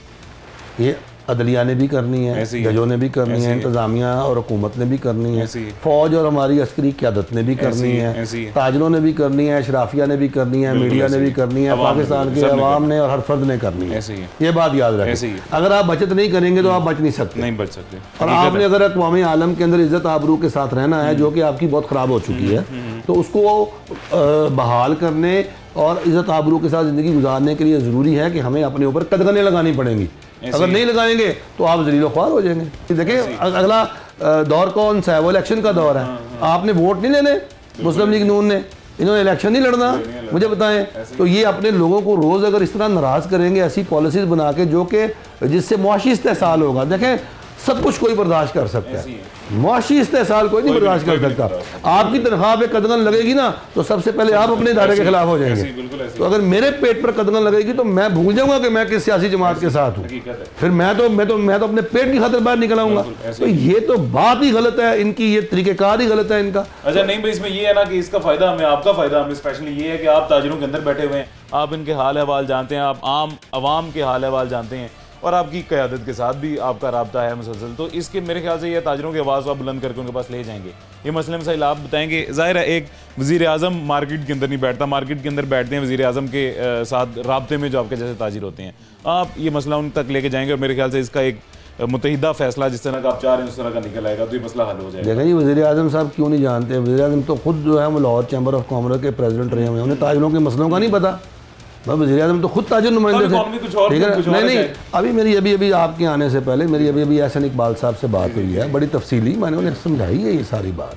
ये अदलिया ने भी करनी है, जजों ने भी करनी है, इंतजामिया और हुकूमत ने भी करनी है, फौज और हमारी अस्करी क़यादत ने भी करनी है, ताजरों ने भी करनी है, अशराफिया ने भी करनी है, मीडिया ने भी करनी है, पाकिस्तान के अवाम ने और हर फर्द ने करनी है। ये बात याद रखें, अगर आप बचत नहीं करेंगे तो आप बच नहीं सकते, नहीं बच सकते। और आपने अगर अक़वामी आलम के अंदर इज़्ज़त आबरू के साथ रहना है, जो कि आपकी बहुत ख़राब हो चुकी है, तो उसको बहाल करने और इज़्ज़त आबरू के साथ ज़िंदगी गुजारने के लिए ज़रूरी है कि हमें अपने ऊपर कदगनें लगानी पड़ेंगी। अगर नहीं लगाएंगे तो आप ज़लीलो ख्वार हो जाएंगे। देखिए, अगला दौर कौन सा है? वो इलेक्शन का दौर है। आपने वोट नहीं लेने, मुस्लिम लीग नून ने, इन्होंने इलेक्शन नहीं लड़ना, मुझे बताएं। तो ये अपने लोगों को रोज़ अगर इस तरह नाराज़ करेंगे, ऐसी पॉलिसीज़ बना के जो कि जिससे मुआशी इस्तेहसाल होगा। देखें, सब कुछ कोई बर्दाश्त कर सकता है, मुआशी इस्तेहसाल कोई नहीं बर्दाश्त कर सकता। आपकी तनख्वाह पे कदगन लगेगी ना तो सबसे पहले आप अपने इदारे के खिलाफ हो जाएंगे। तो अगर मेरे पेट पर कदगन लगेगी तो मैं भूल जाऊंगा कि मैं किस सियासी जमात के साथ हूँ, फिर मैं तो अपने पेट की खातिर बाहर निकल आऊंगा। तो ये तो बात ही गलत है इनकी, ये तरीक़ेकार ही गलत है इनका। अच्छा नहीं भाई, इसमें ये है ना कि इसका फायदा हमें, आपका फायदा हमें स्पेशली ये है कि आप ताजिरों के अंदर बैठे हुए हैं, आप इनके हाल अहवाल जानते हैं, आप आम आवाम के हाल अहवाल जानते हैं और आपकी क़यादत के साथ भी आपका राब्ता है मुसलसल। तो इसके मेरे ख्याल से ये ताजिरों की आवाज़ आप बुलंद करके उनके पास ले जाएंगे, ये मसले मसाइल आप बताएंगे। ज़ाहिर है एक वज़ीर आज़म मार्केट के अंदर नहीं बैठता, मार्केट के अंदर बैठते हैं वज़ीर आज़म के साथ राब्ते में जो आपके जैसे ताजिर होते हैं, आप ये मसला उन तक लेके जाएंगे और मेरे ख्याल से इसका एक मुतहिदा फैसला जिस तरह का आप चाह रहे हैं उस तरह का निकल आएगा तो ये मसला हल हो जाएगा। देखिए जी, वज़ीर आज़म साहब क्यों नहीं जानते? वज़ीर आज़म तो खुद जो है वो लाहौर चैम्बर ऑफ कॉमर्स के प्रेसिडेंट रहे हुए हैं, उन्हें ताजिरों के मसलों का नहीं पता। वज़ीर आज़म तो खुद ताजिर नुमाइंदे थे, ठीक है। नहीं, अभी मेरी अभी आपके आने से पहले मेरी अभी एहसन इकबाल साहब से बात हुई है, बड़ी तफसीली, मैंने उन्हें समझाई है ये सारी बात।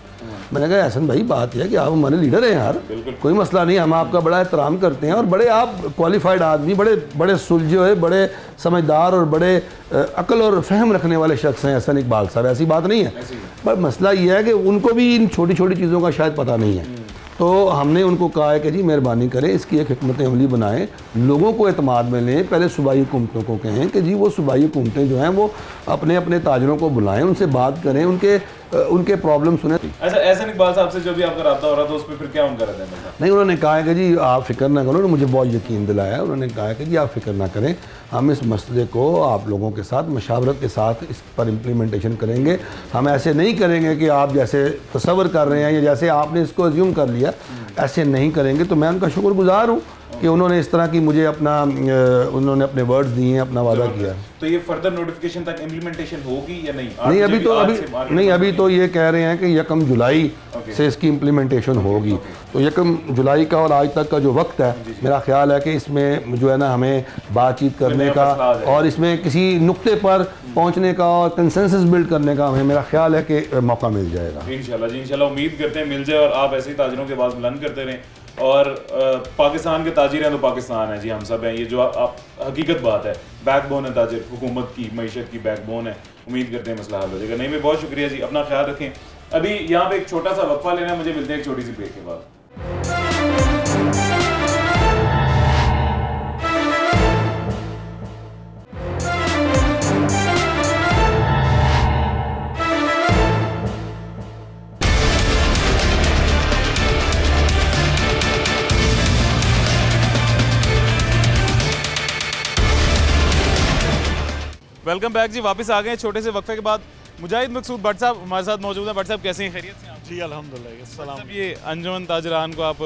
मैंने कहा एहसन भाई बात यह है कि आप हमारे लीडर हैं यार, कोई मसला नहीं, हम आपका बड़ा एहतराम करते हैं और बड़े आप क्वालिफाइड आदमी, बड़े सुलझे हुए, बड़े समझदार और बड़े अक्ल और फहम रखने वाले शख्स हैं एहसन इकबाल साहब, ऐसी बात नहीं है। पर मसला ये है कि उनको भी इन छोटी छोटी चीज़ों का शायद पता नहीं है। तो हमने उनको कहा है कि जी मेहरबानी करें, इसकी एक हिकमत अमली बनाएं, लोगों को एतमाद में लें, पहले सूबाई हुकूमतों को कहें कि जी वो सूबाई हुकूमतें जो हैं वो अपने अपने ताजरों को बुलाएं, उनसे बात करें, उनके प्रॉब्लम सुने। अच्छा, एहसन इकबाल साहब से जो भी आपका रब्ता हो रहा था उस पर फिर क्या उनका रहता है? नहीं, उन्होंने कहा है कि जी आप फिक्र ना करो, मुझे बहुत यकीन दिलाया, उन्होंने कहा है कि जी आप फिक्र ना करें, हम इस मसले को आप लोगों के साथ मशावरत के साथ इस पर इम्प्लीमेंटेशन करेंगे, हम ऐसे नहीं करेंगे कि आप जैसे तसव्वुर कर रहे हैं या जैसे आपने इसको अज्यूम कर लिया, ऐसे नहीं करेंगे। तो मैं उनका शुक्रगुजार हूँ कि उन्होंने इस तरह की मुझे उन्होंने अपने वर्ड्स दिए हैं, अपना वादा किया। तो ये फर्दर नोटिफिकेशन तक इम्प्लीमेंटेशन होगी या नहीं? नहीं, अभी तो ये कह रहे हैं कि 1 जुलाई से इसकी इम्प्लीमेंटेशन होगी। तो 1 जुलाई का और आज तक का जो वक्त है, मेरा ख्याल है कि इसमें जो है ना हमें बातचीत करने का और इसमें किसी नुक्ते पर पहुंचने का और कंसेंसस बिल्ड करने का हमें, मेरा ख्याल है कि मौका मिल जाएगा। इंशाल्लाह जी, इंशाल्लाह उम्मीद करते हैं मिल जाए और आप ऐसे ही ताजिरों की आवाज़ बुलंद करते रहें। और पाकिस्तान के ताजिर हैं तो पाकिस्तान है जी, हम सब हैं, ये जो आप हकीकत बात है, बैकबोन है ताजिर, हुकूमत की मईशत की बैकबोन है। उम्मीद करते हैं मसला हल हो जाएगा। नहीं मैं बहुत शुक्रिया जी, अपना ख्याल रखें। अभी यहाँ पे एक छोटा सा वक्फा लेना है मुझे, मिलते हैं एक छोटी सी ब्रेक के बाद। वेलकम बैक जी, वापस आ गए छोटे से वक्फे के बाद। मुजाहिद मकसूद भट्ट साहब हमारे साथ मौजूद हैं। भट्ट साहब कैसे हैं, खैरियत से आप? जी अल्हम्दुलिल्लाह। ये अंजुमन ताजरान को आप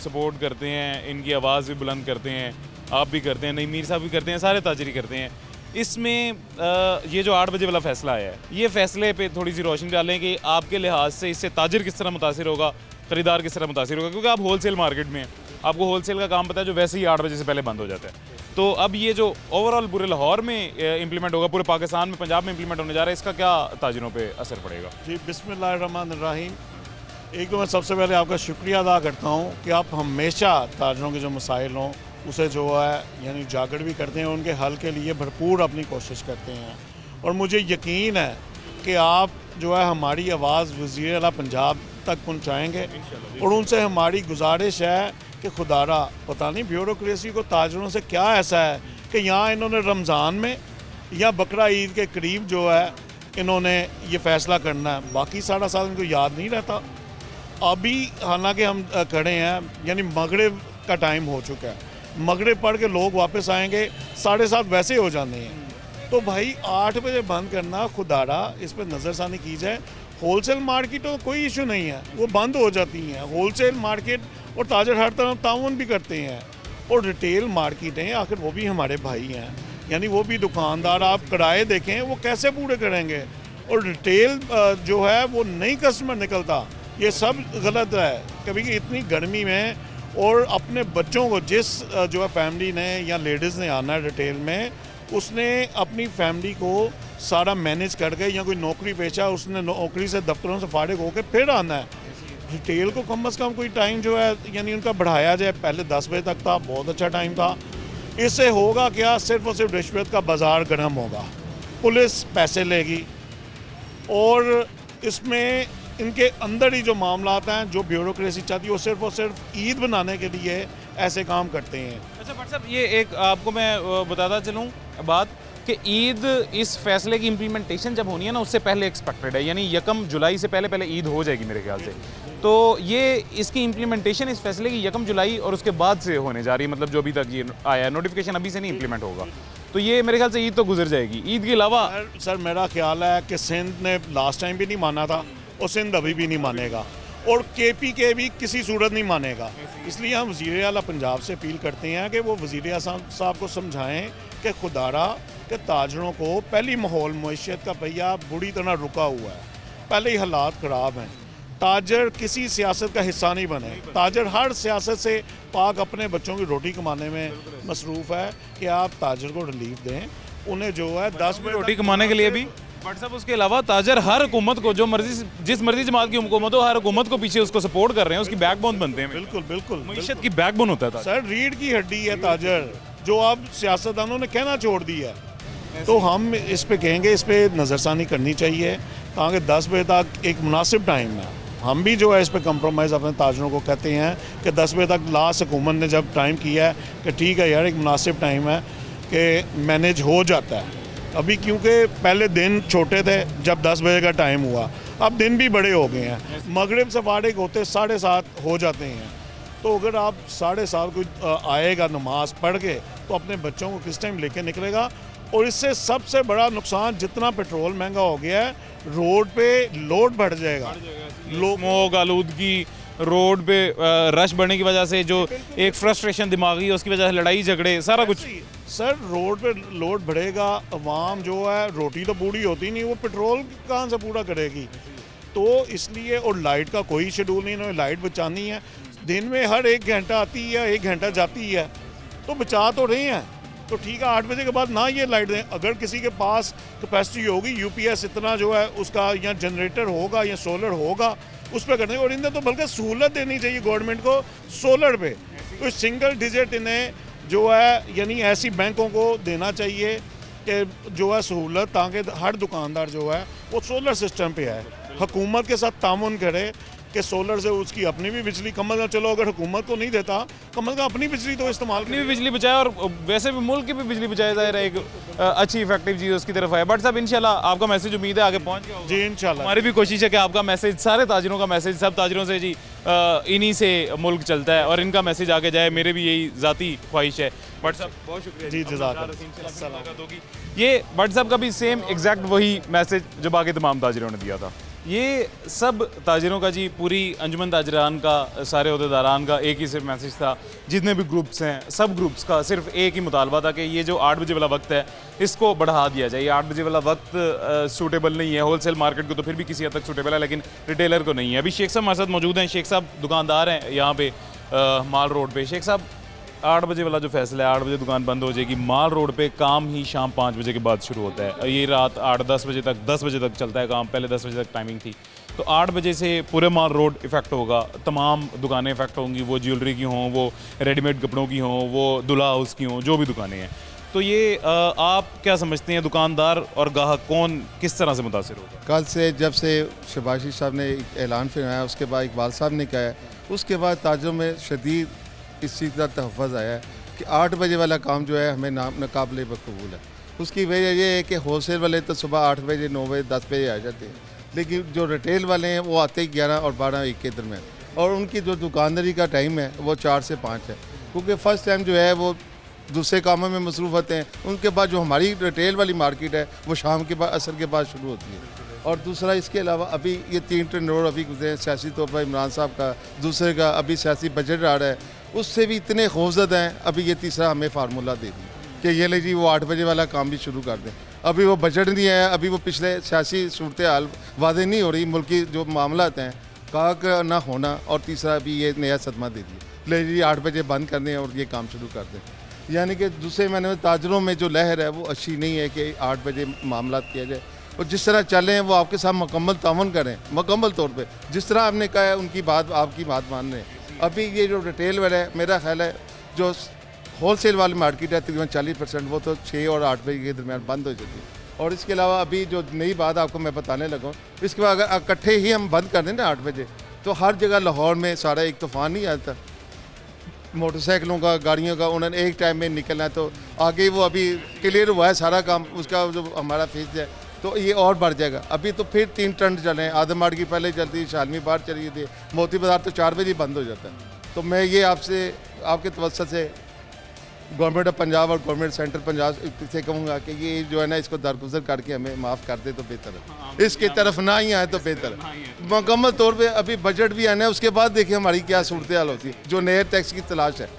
सपोर्ट करते हैं, इनकी आवाज़ भी बुलंद करते हैं, आप भी करते हैं, नहीं मीर साहब भी करते हैं, सारे ताजरी करते हैं। इसमें ये जो 8 बजे वाला फ़ैसला आया है, ये फ़ैसले पे थोड़ी सी रोशनी डालें कि आपके लिहाज से इससे ताजिर किस तरह मुतासिर होगा, ख़रीदार किस तरह मुतासिर होगा, क्योंकि आप होलसेल मार्केट में हैं, आपको होलसेल का काम पता है जो वैसे ही 8 बजे से पहले बंद हो जाता है। तो अब ये जो ओवरऑल पूरे लाहौर में इम्प्लीमेंट होगा, पूरे पाकिस्तान में, पंजाब में इम्प्लीमेंट होने जा रहा है, इसका क्या ताजिरों पे असर पड़ेगा? जी बिस्मिल्लाहिर्रहमानिर्रहीम। एक तो मैं सबसे पहले आपका शुक्रिया अदा करता हूँ कि आप हमेशा ताजिरों के जो मसाइल हों उसे जो है यानी उजागर भी करते हैं, उनके हल के लिए भरपूर अपनी कोशिश करते हैं। और मुझे यकीन है कि आप जो है हमारी आवाज़ वज़ीर आला पंजाब तक पहुँचाएँगे। और उनसे हमारी गुजारिश है कि खुदारा पता नहीं ब्यूरोक्रेसी को ताजरों से क्या ऐसा है कि यहाँ इन्होंने रमज़ान में या बकरा ईद के करीब जो है इन्होंने ये फ़ैसला करना है, बाकी सारा साल इनको याद नहीं रहता। अभी हालांकि हम खड़े हैं यानी मगरिब का टाइम हो चुका है, मगरिब पढ़ के लोग वापस आएंगे, 7:30 वैसे हो जाते हैं। तो भाई 8 बजे बंद करना, खुदारा इस पर नज़रसानी की जाए। होलसेल मार्केटों कोई इशू नहीं है, वो बंद हो जाती हैं। होलसेल मार्केट और ताजर हर तरफ ताउन भी करते हैं। और रिटेल मार्केटें आखिर वो भी हमारे भाई हैं, यानी वो भी दुकानदार, आप किराए देखें वो कैसे पूरे करेंगे। और रिटेल जो है वो नहीं कस्टमर निकलता, ये सब गलत है। कभी कि इतनी गर्मी में और अपने बच्चों को जिस जो है फैमिली ने या लेडीज़ ने आना है रिटेल में, उसने अपनी फैमिली को सारा मैनेज करके या कोई नौकरी पेशा, उसने नौकरी से दफ्तरों से फारिग होकर फिर आना है। रिटेल को कम से कम कोई टाइम जो है यानी उनका बढ़ाया जाए। पहले 10 बजे तक था, बहुत अच्छा टाइम था। इससे होगा क्या, सिर्फ और सिर्फ रिश्वत का बाज़ार गर्म होगा। पुलिस पैसे लेगी और इसमें इनके अंदर ही जो मामलात हैं, जो ब्यूरोक्रेसी चाहती है, वो सिर्फ और सिर्फ ईद बनाने के लिए ऐसे काम करते हैं। अच्छा भट्ट साहब, ये एक आपको मैं बताता चलूँ बात कि ईद इस फैसले की इम्प्लीमेंटेशन जब होनी है ना, उससे पहले एक्सपेक्टेड है, यानी 1 जुलाई से पहले ईद हो जाएगी मेरे ख्याल से। तो ये इसकी इम्प्लीमेंटेशन इस फैसले की 1 जुलाई और उसके बाद से होने जा रही है, मतलब जो अभी तक ये आया है, नोटिफिकेशन अभी से नहीं इम्प्लीमेंट होगा, तो ये मेरे ख्याल से ईद तो गुजर जाएगी। ईद के अलावा सर मेरा ख्याल है कि सिंध ने लास्ट टाइम भी नहीं माना था और सिंध अभी भी नहीं मानेगा और KPK भी किसी सूरत नहीं मानेगा। इसलिए हम वज़ीर आला पंजाब से अपील करते हैं कि वो वज़ीर साहब को समझाएं कि खुदारा के ताजरों को पहली माहौल मईशत का पहिया बुरी तरह रुका हुआ है, पहले ही हालात ख़राब हैं। ताजर किसी सियासत का हिस्सा नहीं बने, ताजर हर सियासत से पाक अपने बच्चों की रोटी कमाने में मसरूफ़ है कि आप ताजर को रिलीफ दें, उन्हें जो है 10 रोटी कमाने के लिए भी। बट साहब उसके अलावा ताजर हर हुकूमत को जो मर्जी जिस मर्जी जमात की हुकूमत हो, हर हुकूमत को पीछे उसको सपोर्ट कर रहे हैं, उसकी बैकबोन बनते हैं। बिल्कुल बिल्कुल मईशत की बैकबोन होता है सर, रीढ़ की हड्डी है ताजर, जो अब सियासतदानों ने कहना छोड़ दिया है। तो हम इस पे कहेंगे, इस पे नज़रसानी करनी चाहिए ताकि 10 बजे तक एक मुनासिब टाइम है। हम भी जो है इस पे कंप्रोमाइज़ अपने ताजरों को कहते हैं कि 10 बजे तक लास्ट हुकूमत ने जब टाइम किया है कि ठीक है यार, एक मुनासिब टाइम है कि मैनेज हो जाता है। अभी क्योंकि पहले दिन छोटे थे जब 10 बजे का टाइम हुआ, अब दिन भी बड़े हो गए हैं, मगरिब से फारिग होते 7:30 हो जाते हैं। तो अगर आप 7:30 को आएगा नमाज पढ़ के, तो अपने बच्चों को किस टाइम लेके निकलेगा। और इससे सबसे बड़ा नुकसान, जितना पेट्रोल महंगा हो गया है, रोड पे लोड बढ़ जाएगा, स्मोक आलूदगी, रोड पे रश बढ़ने की वजह से जो एक फ्रस्ट्रेशन दिमागी है, उसकी वजह से लड़ाई झगड़े सारा कुछ। सर रोड पे लोड बढ़ेगा, अवाम जो है रोटी तो पूरी होती नहीं, वो पेट्रोल कहाँ से पूरा करेगी। तो इसलिए, और लाइट का कोई शेड्यूल नहीं, इन्होंने लाइट बचानी है, दिन में हर 1 घंटा आती है, 1 घंटा जाती है, तो बचा तो रहे हैं। तो ठीक है, 8 बजे के बाद ना ये लाइट दें। अगर किसी के पास कैपेसिटी होगी, UPS इतना जो है उसका, या जनरेटर होगा या सोलर होगा, उस पर करने। और इन्हें तो बल्कि सहूलत देनी चाहिए गवर्नमेंट को सोलर पे, तो सिंगल डिजिट इन्हें जो है, यानी ऐसी बैंकों को देना चाहिए कि जो है सहूलत, ताकि हर दुकानदार जो है वो सोलर सिस्टम पे है, हुकूमत के साथ तामुन करे कि सोलर से उसकी अपनी भी बिजली कम ना, चलो अगर हुकूमत को नहीं देता, कम अज़ कम अपनी बिजली तो इस्तेमाल, अपनी भी बिजली बचाए और वैसे भी मुल्क की भी बिजली बचाए जाए, एक अच्छी इफेक्टिव चीज़ उसकी तरफ आए। बट साहब इंशाल्लाह आपका मैसेज उम्मीद है आगे पहुँच गया होगा। जी इंशाल्लाह, हमारी भी कोशिश है कि आपका मैसेज, सारे ताजरों का मैसेज, सब ताजरों से जी इन्हीं से मुल्क चलता है और इनका मैसेज आगे जाए, मेरे भी यही ज़ाती ख्वाहिश है। बट साहब बहुत शुक्रिया जी, जज़ाकल्लाह। ये बट साहब का भी सेम एग्जैक्ट वही मैसेज जो बाकी तमाम ताजरों ने दिया था। ये सब ताजरों का जी, पूरी अंजुमन ताजरान का, सारे अहदेदारान का एक ही सिर्फ मैसेज था। जितने भी ग्रुप्स हैं, सब ग्रुप्स का सिर्फ एक ही मुतालबा था कि ये जो 8 बजे वाला वक्त है, इसको बढ़ा दिया जाए। 8 बजे वाला वक्त सूटेबल नहीं है, होलसेल मार्केट को तो फिर भी किसी हद तक सूटेबल है, लेकिन रिटेलर को नहीं है। अभी शेख साहब हमारे साथ मौजूद हैं। शेख साहब दुकानदार हैं यहाँ पे माल रोड पे। शेख साहब, 8 बजे वाला जो फैसला है, 8 बजे दुकान बंद हो जाएगी, माल रोड पे काम ही शाम 5 बजे के बाद शुरू होता है, ये रात 8-10 बजे तक, 10 बजे तक चलता है काम, पहले 10 बजे तक टाइमिंग थी। तो 8 बजे से पूरे माल रोड इफेक्ट होगा, तमाम दुकानें इफेक्ट होंगी, वो ज्वेलरी की हों, वो रेडीमेड कपड़ों की हों, वो दुल्हा हाउस की हों, जो भी दुकानें हैं। तो ये आप क्या समझते हैं, दुकानदार और गाहक कौन किस तरह से मुतासिर होगा? कल से जब से शबाशी साहब ने ऐलान फिरमाया, उसके बाद इकबाल साहब ने कहा, उसके बाद ताजरों में शदीद इस चीज़ का तहफ़्फ़ुज़ आया है कि 8 बजे वाला काम जो है हमें नाकाबिले बकबूल है। उसकी वजह यह है कि होलसेल वाले तो सुबह 8 बजे, 9 बजे, 10 बजे आ जाते हैं, लेकिन जो रिटेल वाले हैं वो आते ही 11 और 12-1 के दरमियान, और उनकी जो दुकानदारी का टाइम है वो 4 से 5 है, क्योंकि फ़र्स्ट टाइम जो है वो दूसरे कामों में मसरूफ़ होते हैं। उनके बाद जो हमारी रिटेल वाली मार्केट है वो शाम के बाद, असर के बाद शुरू होती है। और दूसरा इसके अलावा अभी ये 3 ट्रेंड रोड अभी गुजरे, सियासी तौर पर इमरान साहब का, दूसरे का अभी सियासी बजट आ रहा है, उससे भी इतने खौफजदा हैं। अभी ये तीसरा हमें फार्मूला दे दी कि ये ले जी वो 8 बजे वाला काम भी शुरू कर दें। अभी वो बजट नहीं है, अभी वो पिछले सियासी सूरत हाल वादे नहीं हो रही, मुल्की जो मामलात हैं का ना होना, और तीसरा अभी ये नया सदमा दे दिया, ले जी 8 बजे बंद कर दें और ये काम शुरू कर दें। यानी कि दूसरे महीने में ताजरों में जो लहर है वो अच्छी नहीं है कि 8 बजे मामला किया जाए, और जिस तरह चलें वो आपके साथ मुकम्मल तावन करें, मुकम्मल तौर पे जिस तरह आपने कहा है उनकी बात, आपकी बात मान रहे हैं। अभी ये जो रिटेल वाला है, मेरा ख्याल है जो होलसेल वाली मार्केट है तकरीबन 40%, वो तो 6 और 8 बजे के दरमियान बंद हो जाती है। और इसके अलावा अभी जो नई बात आपको मैं बताने लगा हूँ, इसके बाद अगर इकट्ठे ही हम बंद कर दें ना 8 बजे, तो हर जगह लाहौर में सारा एक तूफ़ान नहीं आता मोटरसाइकिलों का, गाड़ियों का, उन्होंने एक टाइम में निकलना है। तो आगे वो अभी क्लियर हुआ है सारा काम, उसका जो हमारा फेज है, तो ये और बढ़ जाएगा। अभी तो फिर 3 टर्न चले हैं, आदमबाड़ की पहले चलती, शालमी बार चली थी, मोती बाज़ार तो 4 बजे बंद हो जाता है। तो मैं ये आपसे, आपके तवज्जो से गवर्नमेंट ऑफ पंजाब और गवर्नमेंट सेंट्रल पंजाब से कहूँगा कि ये जो है ना, इसको दरगुजर करके हमें माफ़ कर दे तो बेहतर है, इसकी तरफ ना ही आए तो बेहतर है। मुकम्मल तौर पे अभी बजट भी आना है, उसके बाद देखिए हमारी क्या सूरत हाल होती है। जो नए टैक्स की तलाश है,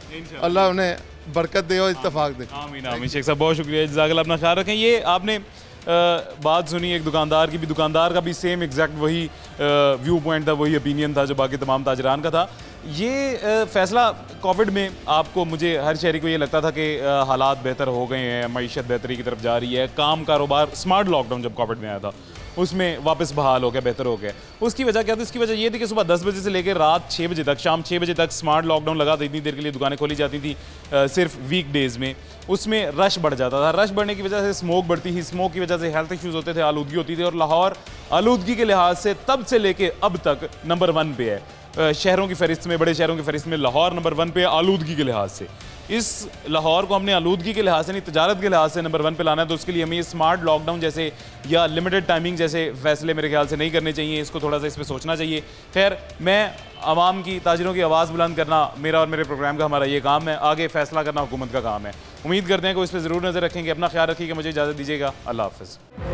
अल्लाह उन्हें बरकत दे और इत्तफाक दे। आमीन आमीन। शेख साहब बहुत शुक्रिया, जज़ाकल्लाह, अपना ख्याल रखें। ये आपने बात सुनी एक दुकानदार की भी, दुकानदार का भी सेम एग्जैक्ट वही व्यू पॉइंट था, वही ओपिनियन था जो बाकी तमाम ताजरान का था। ये फ़ैसला कोविड में आपको, मुझे हर शहरी को ये लगता था कि हालात बेहतर हो गए हैं, मईशत बेहतरी की तरफ जा रही है, काम कारोबार, स्मार्ट लॉकडाउन जब कोविड में आया था उसमें वापस बहाल हो गया, बेहतर हो गया। उसकी वजह क्या थी? उसकी वजह ये थी कि सुबह 10 बजे से लेकर रात 6 बजे तक, शाम 6 बजे तक स्मार्ट लॉकडाउन लगा था, इतनी देर के लिए दुकानें खोली जाती थी सिर्फ वीक डेज़ में। उसमें रश बढ़ जाता था, रश बढ़ने की वजह से स्मोक बढ़ती थी, स्मोक की वजह से हेल्थ इश्यूज़ होते थे, आलूदगी होती थी। और लाहौर आलूदगी के लिहाज से तब से लेके अब तक नंबर 1 पे है शहरों की फहरिस्त में, बड़े शहरों की फहरिस्त में लाहौर नंबर 1 पे है आलूदगी के लिहाज से। इस लाहौर को हमने आलूदगी के लिहाज से नहीं, तजारत के लिहाज से नंबर 1 पे लाना है। तो उसके लिए हमें ये स्मार्ट लॉकडाउन जैसे या लिमिटेड टाइमिंग जैसे फैसले मेरे ख्याल से नहीं करने चाहिए, इसको थोड़ा सा इस पर सोचना चाहिए। खैर, मैं आवाम की, ताजिरों की आवाज़ बुलंद करना मेरा और मेरे प्रोग्राम का हमारा ये काम है, आगे फैसला करना हुकूमत का काम है। उम्मीद करते हैं कि इस पर ज़रूर नज़र रखेंगे। अपना ख्याल रखिएगा, मुझे इजाज़त दीजिएगा, अल्लाह हाफ़िज़।